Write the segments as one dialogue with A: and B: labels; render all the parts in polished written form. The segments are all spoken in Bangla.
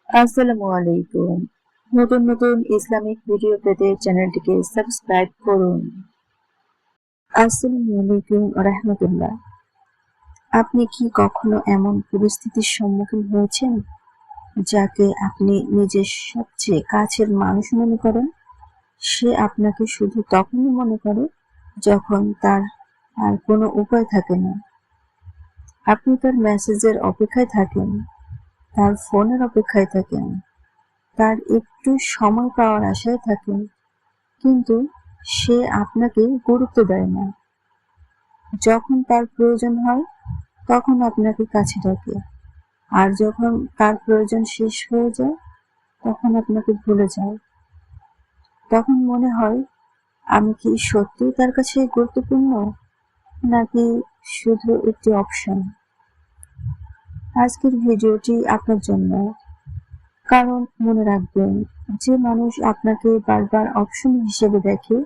A: আসসালামু আলাইকুম। নতুন নতুন ইসলামিক ভিডিও পেতে চ্যানেলটিকে সাবস্ক্রাইব করুন। আসসালামু আলাইকুম রাহমাতুল্লাহ। আপনি কি কখনো এমন পরিস্থিতির সম্মুখীন হয়েছেন যাকে আপনি নিজের সবচেয়ে কাছের মানুষ মনে করেন? সে আপনাকে শুধু তখনই মনে করে যখন তার আর কোনো উপায় থাকে না। আপনি তার মেসেজের অপেক্ষায় থাকেন, তার ফোনের অপেক্ষায় থাকেন, তার একটু সময় পাওয়ার আশায় থাকেন, কিন্তু সে আপনাকে গুরুত্ব দেয় না। যখন তার প্রয়োজন হয় তখন আপনাকে কাছে ডাকে, আর যখন তার প্রয়োজন শেষ হয়ে যায় তখন আপনাকে ভুলে যায়। তখন মনে হয়, আমি কি সত্যিই তার কাছে গুরুত্বপূর্ণ, নাকি শুধু একটি অপশন? আজকের ভিডিওটি আপনার জন্য, কারণ মনে রাখবেন, যে মানুষ আপনাকে বারবার অপশন হিসেবে দেখে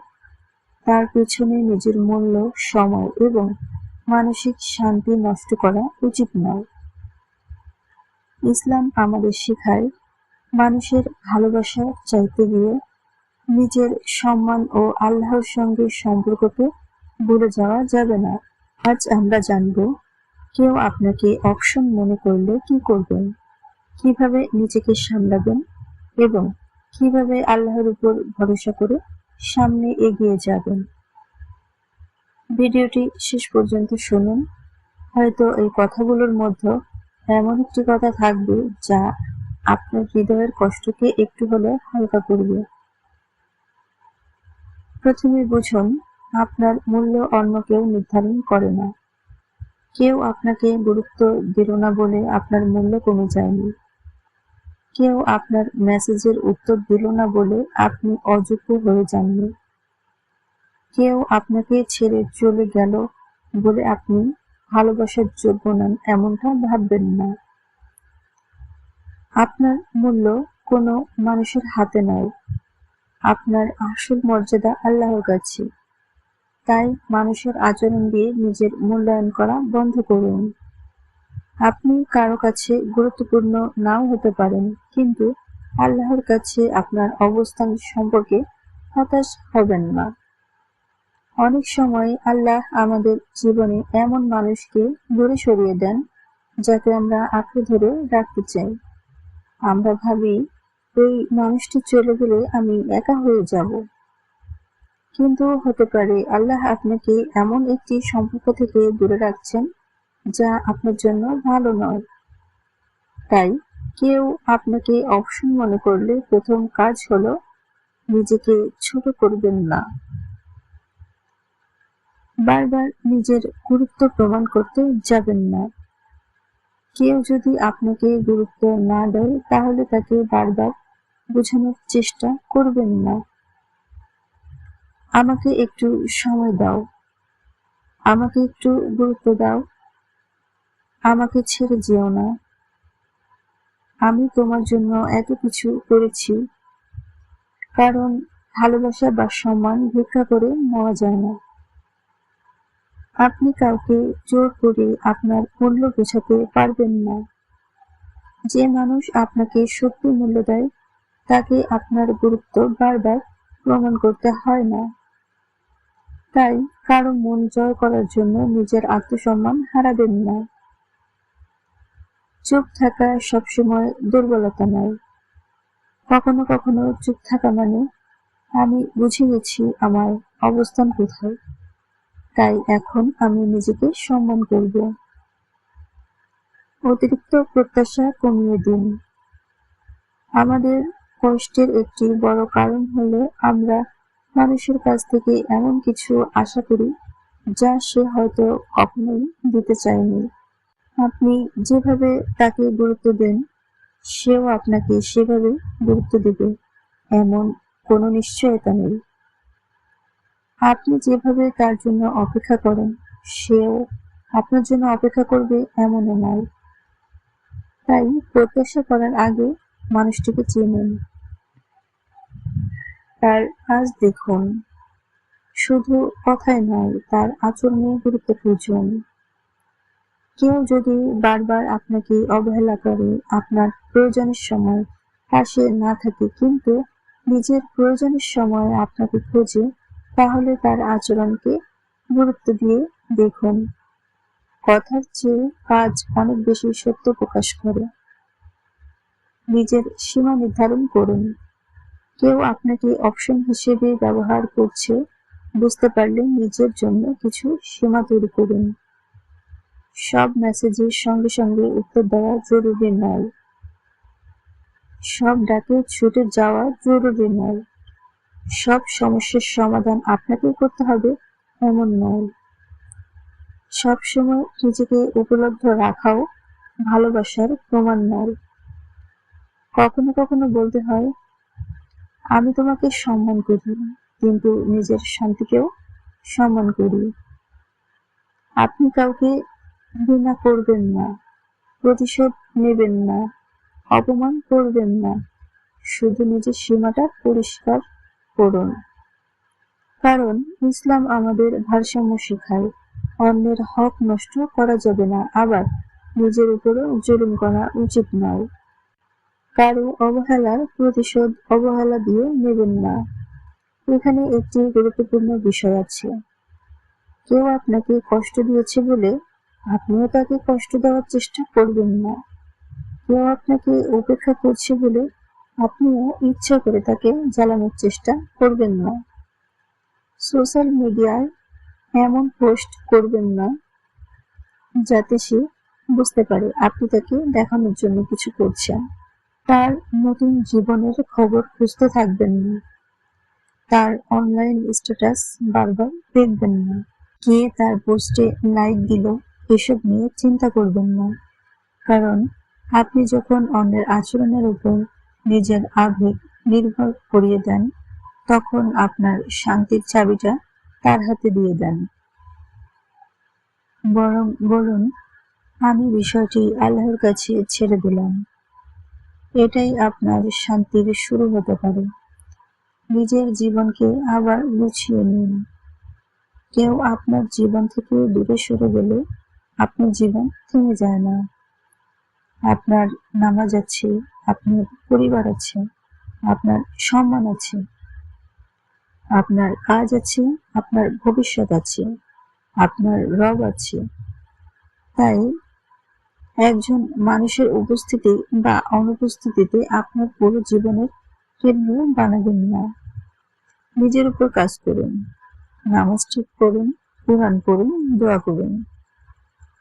A: তার পেছনে নিজের মূল্য, সময় এবং মানসিক শান্তি নষ্ট করা উচিত নয়। ইসলাম আমাদের শেখায়, মানুষের ভালোবাসা চাইতে গিয়ে নিজের সম্মান ও আল্লাহর সঙ্গে সম্পর্ককে ভুলে যাওয়া যাবে না। আজ আমরা জানব, কেউ আপনাকে অপশন মনে করলে কি করবেন, কিভাবে নিজেকে সামলাবেন এবং কিভাবে আল্লাহর উপর ভরসা করে সামনে এগিয়ে যাবেন। ভিডিওটি শেষ পর্যন্ত শুনুন। হয়তো এই কথাগুলোর মধ্যে এমন একটি কথা থাকবে যা আপনার হৃদয়ের কষ্টকে একটু হলেও হালকা করবে। প্রথমে বুঝুন, আপনার মূল্য অন্য কেউ নির্ধারণ করে না। কেউ আপনাকে গুরুত্ব দিল না বলে আপনার মূল্য কমে যায়নি। কেউ আপনার মেসেজের উত্তর দিল না বলে আপনি অযোগ্য হয়ে যাননি। কেউ আপনাকে ছেড়ে চলে গেল বলে আপনি ভালোবাসার যোগ্য নন, এমনটা ভাববেন না। আপনার মূল্য কোনো মানুষের হাতে নয়, আপনার আসল মর্যাদা আল্লাহর কাছে। তাই মানুষের আচরণ দিয়ে নিজের মূল্যায়ন করা বন্ধ করুন। আপনি কারো কাছে গুরুত্বপূর্ণ নাও হতে পারেন, কিন্তু আল্লাহর কাছে আপনার অবস্থান সম্পর্কে হতাশ হবেন না। অনেক সময় আল্লাহ আমাদের জীবনে এমন মানুষকে দূরে সরিয়ে দেন যাকে আমরা আঁকড়ে ধরে রাখতে চাই। আমরা ভাবি, এই মানুষটি চলে গেলে আমি একা হয়ে যাব। কিন্তু হতে পারে আল্লাহ আপনাকে এমন একটি সম্পর্ক থেকে দূরে রাখছেন যা আপনার জন্য ভালো নয়। তাই কেউ আপনাকে অপশন মনে করলে প্রথম কাজ হলো, নিজেকে ছোট করবেন না। বারবার নিজের গুরুত্ব প্রমাণ করতে যাবেন না। কেউ যদি আপনাকে গুরুত্ব না দেয় তাহলে তাকে বারবার বোঝানোর চেষ্টা করবেন না। আমাকে একটু সময় দাও, আমাকে একটু গুরুত্ব দাও, আমাকে ছেড়ে যেও না, আমি তোমার জন্য এত কিছু করেছি। কারণ ভালোবাসা বা সম্মান ভিক্ষা করে নেওয়া যায় না। আপনি কাউকে জোর করে আপনার মূল্য বোঝাতে পারবেন না। যে মানুষ আপনাকে সত্যি মূল্য দেয় তাকে আপনার গুরুত্ব বারবার প্রমাণ করতে হয় না। তাই কারো মন জয় করার জন্য নিজের আত্মসম্মান হারাবেন না। চুপ থাকা সবসময় দুর্বলতা নয়। কখনো কখনো চুপ থাকা মানে, আমি বুঝে গেছি আমার অবস্থান কোথায়, তাই এখন আমি নিজেকে সম্মান করব। অতিরিক্ত প্রত্যাশা কমিয়ে দিন। আমাদের কষ্টের একটি বড় কারণ হলো আমরা মানুষের কাছ থেকে এমন কিছু আশা করি যা সে হয়তো কখনোই দিতে চায়নি। আপনি যেভাবে তাকে গুরুত্ব দেন, সেও আপনাকে সেভাবে গুরুত্ব দেবে, এমন কোনো নিশ্চয়তা নেই। আপনি যেভাবে তার জন্য অপেক্ষা করেন, সেও আপনার জন্য অপেক্ষা করবে এমনও নয়। তাই প্রত্যাশা করার আগে মানুষটিকে চিনুন, তার কাজ দেখুন, শুধু কথায় নয় তার আচরণে গুরুত্ব খুঁজুন। কেউ যদি বারবার আপনাকে অবহেলা করে, আপনার প্রয়োজনের সময় পাশে না থাকে কিন্তু নিজের প্রয়োজনের সময় আপনাকে খোঁজে, তাহলে তার আচরণকে গুরুত্ব দিয়ে দেখুন। কথার চেয়ে কাজ অনেক বেশি সত্য প্রকাশ করে। নিজের সীমা নির্ধারণ করুন। কেউ আপনাকে অপশন হিসেবে ব্যবহার করছে বুঝতে পারলে নিজের জন্য কিছু সীমা তৈরি করুন। সব মেসেজের সঙ্গে সঙ্গে উত্তর দেওয়া জরুরি নয়। সব ডাকে ছুটে যাওয়া জরুরি নয়। সব সমস্যার সমাধান আপনাকেই করতে হবে এমন নয়। সবসময় নিজেকে উপলব্ধ রাখাও ভালোবাসার প্রমাণ নয়। কখনো কখনো বলতে হয়, আমি তোমাকে সম্মান করি, কিন্তু নিজের শান্তিকেও সম্মান করি। আপনি কাউকে ঘৃণা করবেন না, প্রতিশোধ নেবেন না, অপমান করবেন না। শুধু নিজের সীমাটা পরিষ্কার করুন। কারণ ইসলাম আমাদের ভারসাম্য শেখায়। অন্যের হক নষ্ট করা যাবে না, আবার নিজের উপরেও জুলুম করা উচিত নয়। কারো অবহেলার প্রতিশোধ অবহেলা দিয়ে নেবেন না। এখানে একটি গুরুত্বপূর্ণ বিষয় আছে। কেউ আপনাকে কষ্ট দিয়েছে বলে আপনিও তাকে কষ্ট দেওয়ার চেষ্টা করবেন না। কেউ আপনাকে উপেক্ষা করছে বলে আপনিও ইচ্ছা করে তাকে জ্বালানোর চেষ্টা করবেন না। সোশ্যাল মিডিয়ায় এমন পোস্ট করবেন না যাতে সে বুঝতে পারে আপনি তাকে দেখানোর জন্য কিছু করছেন। তার নতুন জীবনের খবর খুঁজতে থাকবেন না। তার অনলাইন স্ট্যাটাস বারবার দেখবেন না। কে তার পোস্টে লাইক দিল এসব নিয়ে চিন্তা করবেন না। কারণ আপনি যখন অন্যের আচরণের উপর নিজের আবেগ নির্ভর করিয়ে দেন, তখন আপনার শান্তির চাবিটা তার হাতে দিয়ে দেন। বরং বলুন, আমি বিষয়টি আল্লাহর কাছে ছেড়ে দিলাম। এটাই আপনার শান্তির শুরু হতে পারে। নিজের জীবনকে আবার গুছিয়ে নিন। কেউ আপনার জীবন থেকে দূরে সরে গেলে আপনার জীবন থেমে যায় না। আপনার নামাজ আছে, আপনার পরিবার আছে, আপনার সম্মান আছে, আপনার কাজ আছে, আপনার ভবিষ্যৎ আছে, আপনার রব আছে। তাই একজন মানুষের উপস্থিতি বা অনুপস্থিতিতে আপনার পুরো জীবনের কেন্দ্র বানাবেন না। নিজের উপর কাজ করুন, নামাজ ঠিক করুন, কোরআন পড়ুন, দোয়া করুন।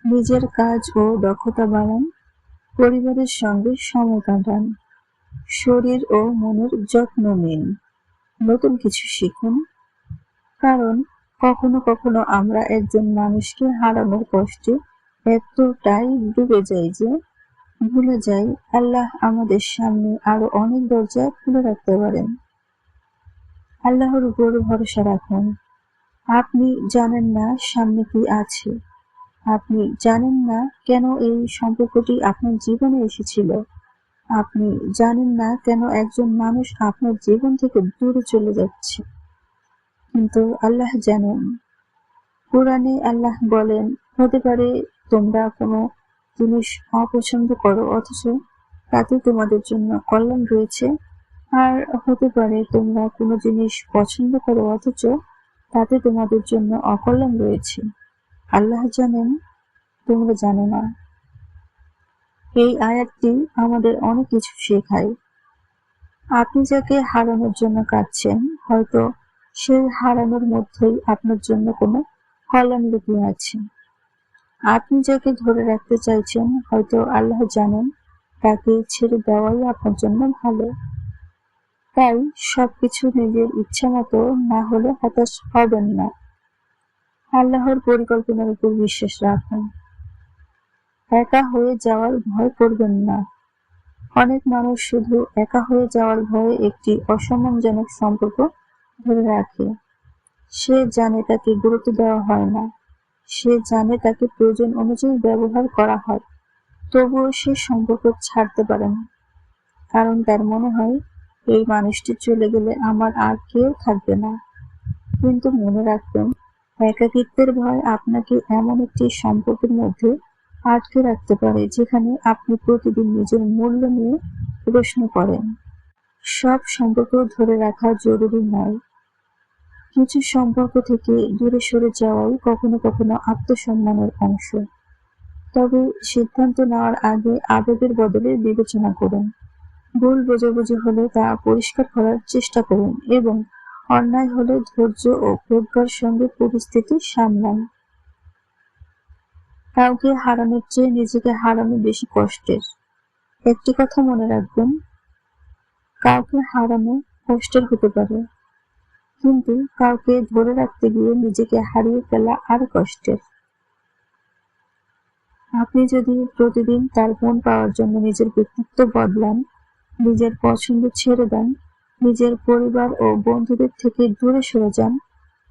A: নিজের কাজ ও দক্ষতা বাড়ান, পরিবারের সঙ্গে সময় কাটান, শরীর ও মনের যত্ন নিন, নতুন কিছু শিখুন। কারণ কখনো কখনো আমরা একজন মানুষকে হারানোর কষ্টে এতটাই ডুবে যাই যে ভুলে যাই আল্লাহ আমাদের সামনে আরো অনেক দরজা খুলে রাখতে পারেন। আল্লাহর উপর ভরসা রাখুন। আপনি জানেন না সামনে কি আছে। আপনি জানেন না কেন এই সম্পর্কটি আপনার জীবনে এসেছিল। আপনি জানেন না কেন একজন মানুষ আপনার জীবন থেকে দূরে চলে যাচ্ছে, কিন্তু আল্লাহ জানেন। কোরআনে আল্লাহ বলেন, হতে পারে তোমরা কোনো জিনিস অপছন্দ করো অথচ তাতে তোমাদের জন্য কল্যাণ রয়েছে, আর হতে পারে তোমরা কোনো জিনিস পছন্দ করো অথচ তাতে তোমাদের জন্য অকল্যাণ রয়েছে। আল্লাহ জানেন, তোমরা জানো না। এই আয়াতটি আমাদের অনেক কিছু শেখায়। আপনি যাকে হারানোর জন্য কাঁদছেন, হয়তো সেই হারানোর মধ্যেই আপনার জন্য কোনো কল্যাণ লুকিয়ে আছে। আপনি যাকে ধরে রাখতে চাইছেন, হয়তো আল্লাহ জানেন তাকে ছেড়ে দেওয়াই আপনার জন্য ভালো। তাই সবকিছু নিজের ইচ্ছা মতো না হলে হতাশ হবেন না। আল্লাহর পরিকল্পনার উপর বিশ্বাস রাখুন। একা হয়ে যাওয়ার ভয় করবেন না। অনেক মানুষ শুধু একা হয়ে যাওয়ার ভয়ে একটি অসম্মানজনক সম্পর্ক ধরে রাখে। সে জানে তাকে গুরুত্ব দেওয়া হয় না, সে জানে তাকে প্রয়োজন অনুযায়ী ব্যবহার করা হয়, তবুও সে সম্পর্ক ছাড়তে পারে না। কারণ তার মনে হয়, এই মানুষটি চলে গেলে আমার আর কেউ থাকবে না। কিন্তু মনে রাখবেন, একাকিত্বের ভয় আপনাকে এমন একটি সম্পর্কের মধ্যে আটকে রাখতে পারে, যেখানে আপনি প্রতিদিন নিজের মূল্য নিয়ে প্রশ্ন করেন। সব সম্পর্ক ধরে রাখা জরুরি নয়, কিছু সম্পর্ক থেকে দূরে সরে যাওয়াই কখনো কখনো আত্মসম্মানের অংশ। তবে সিদ্ধান্ত নেওয়ার আগে আবেগের বদলে বিবেচনা করুন। ভুল বোঝাবুঝি হলে তা পরিষ্কার করার চেষ্টা করুন এবং অন্যায় হলে ধৈর্য ও প্রজ্ঞার সঙ্গে পরিস্থিতি সামলান। কাউকে হারানোর চেয়ে নিজেকে হারানো বেশি কষ্টের। একটি কথা মনে রাখবেন, কাউকে হারানো কষ্টের হতে পারে, কিন্তু কাউকে ধরে রাখতে গিয়ে নিজেকে হারিয়ে ফেলা আরো কষ্টের। আপনি যদি প্রতিদিন তার মন পাওয়ার জন্য নিজের ব্যক্তিত্ব বদলান, নিজের পছন্দ ছেড়ে দেন, নিজের পরিবার ও বন্ধুদের থেকে দূরে সরে যান,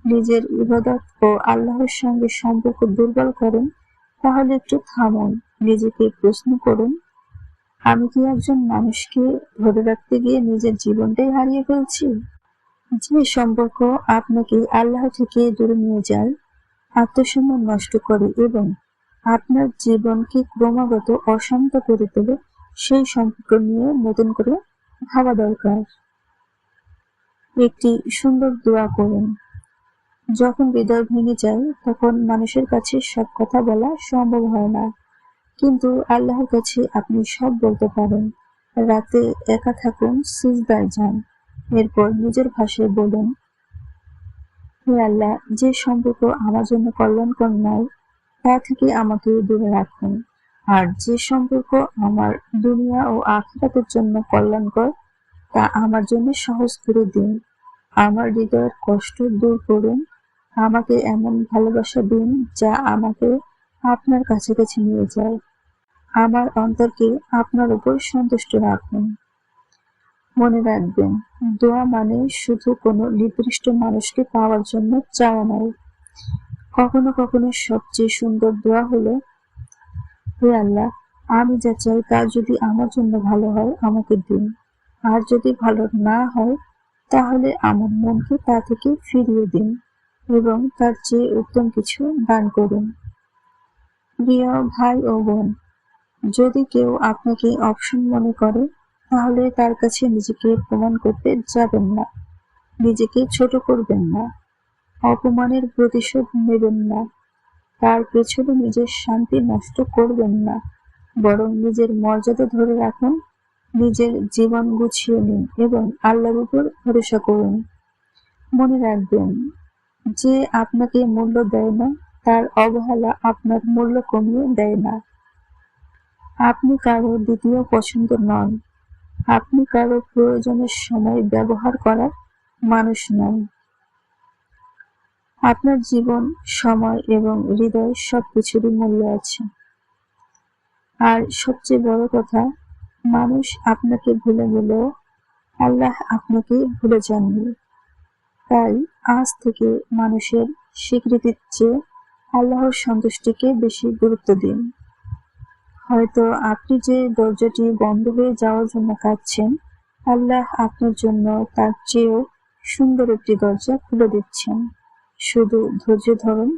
A: নিজের ইবাদত ও আল্লাহর সঙ্গে সম্পর্ক দুর্বল করেন, তাহলে একটু থামুন, নিজেকে প্রশ্ন করুন, আমি কি একজন মানুষকে ধরে রাখতে গিয়ে নিজের জীবনটাই হারিয়ে ফেলছি? যে সম্পর্ক আপনাকে আল্লাহ থেকে দূরে নিয়ে যায়, আত্মসম্মান নষ্ট করে এবং আপনার জীবনকে ক্রমাগত অশান্ত করে তোলে, সেই সম্পর্ক নিয়ে নতুন করে ভাবা দরকার। একটি সুন্দর দোয়া করুন। যখন হৃদয় ভেঙে যায়, তখন মানুষের কাছে সব কথা বলা সম্ভব হয় না, কিন্তু আল্লাহর কাছে আপনি সব বলতে পারেন। রাতে একা থাকুন, সিজদায় যান, এরপর নিজের ভাষায় বলুন, হে আল্লাহ, যে সম্পর্ক আমার জন্য কল্যাণকর নয় তা থেকে আমাকে দূরে রাখুন, আর যে সম্পর্ক আমার দুনিয়া ও আখিরাতের জন্য কল্যাণকর তা আমার জন্য সহজ করে দিন। আমার হৃদয়ের কষ্ট দূর করুন, আমাকে এমন ভালোবাসা দিন যা আমাকে আপনার কাছাকাছি নিয়ে যায়। আমার অন্তরকে আপনার উপর সন্তুষ্ট রাখুন। মনে রাখবেন, দোয়া মানে শুধু কোনো নির্দিষ্ট মানুষকে পাওয়ার জন্য চাওয়া নয়। কখনো কখনো সবচেয়ে সুন্দর দোয়া হলো, হে আল্লাহ, আমি যা চাই তা যদি আমার জন্য ভালো হয় আমাকে দিন, আর যদি ভালো না হয় তাহলে আমার মনকে তা থেকে ফিরিয়ে দিন এবং তার চেয়ে উত্তম কিছু দান করুন। প্রিয় ভাই ও বোন, যদি কেউ আপনাকে অপশন মনে করে, তাহলে তার কাছে নিজেকে প্রমাণ করতে যাবেন না। নিজেকে ছোট করবেন না, অপমানের প্রতিশোধ নেবেন না, তার পেছনে নিজের শান্তি নষ্ট করবেন না, বরং নিজের মর্যাদা ধরে রাখুন, নিজের জীবন গুছিয়ে নিন এবং আল্লাহর উপর ভরসা করুন। মনে রাখবেন, যে আপনাকে মূল্য দেয় না, তার অবহেলা আপনার মূল্য কমিয়ে দেয় না। আপনি কারো দ্বিতীয় পছন্দ নন, আপনি কারো প্রয়োজনের সময় ব্যবহার করার মানুষ নন। আপনার জীবন, সময় এবং হৃদয় সবকিছুরই মূল্য আছে। আর সবচেয়ে বড় কথা, মানুষ আপনাকে ভুলে গেলেও আল্লাহ আপনাকে ভুলে যাননি। তাই আজ থেকে মানুষের স্বীকৃতির চেয়ে আল্লাহর সন্তুষ্টিকে বেশি গুরুত্ব দিন। হয়তো আপনি যে দরজাটি বন্ধ হয়ে যাওয়ার জন্য কাঁদছেন, আল্লাহ আপনার জন্য তার চেয়েও সুন্দর একটি দরজা খুলে দিচ্ছেন। শুধু ধৈর্য ধরুন,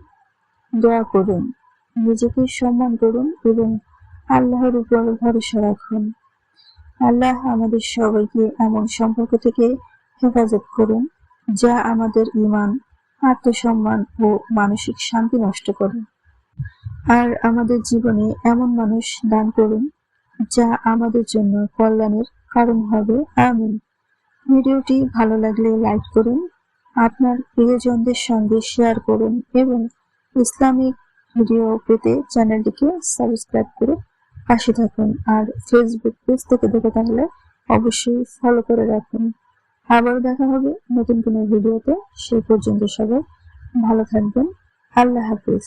A: দোয়া করুন, নিজেকে সম্মান করুন এবং আল্লাহর উপর ভরসা রাখুন। আল্লাহ আমাদের সবাইকে এমন সম্পর্ক থেকে হেফাজত করুন যা আমাদের ঈমান, আত্মসম্মান ও মানসিক শান্তি নষ্ট করে। আর আমাদের জীবনে এমন মানুষ দান করুন যা আমাদের জন্য কল্যাণের কারণ হবে। আমিন। ভিডিওটি ভালো লাগলে লাইক করুন, আপনার প্রিয়জনদের সঙ্গে শেয়ার করুন এবং ইসলামিক ভিডিও পেতে চ্যানেলটিকে সাবস্ক্রাইব করে পাশে থাকুন। আর ফেসবুক পেজ থেকে দেখে থাকলে অবশ্যই ফলো করে রাখুন। আবার দেখা হবে নতুন কোনো ভিডিওতে। সেই পর্যন্ত সবাই ভালো থাকবেন। আল্লাহ হাফিজ।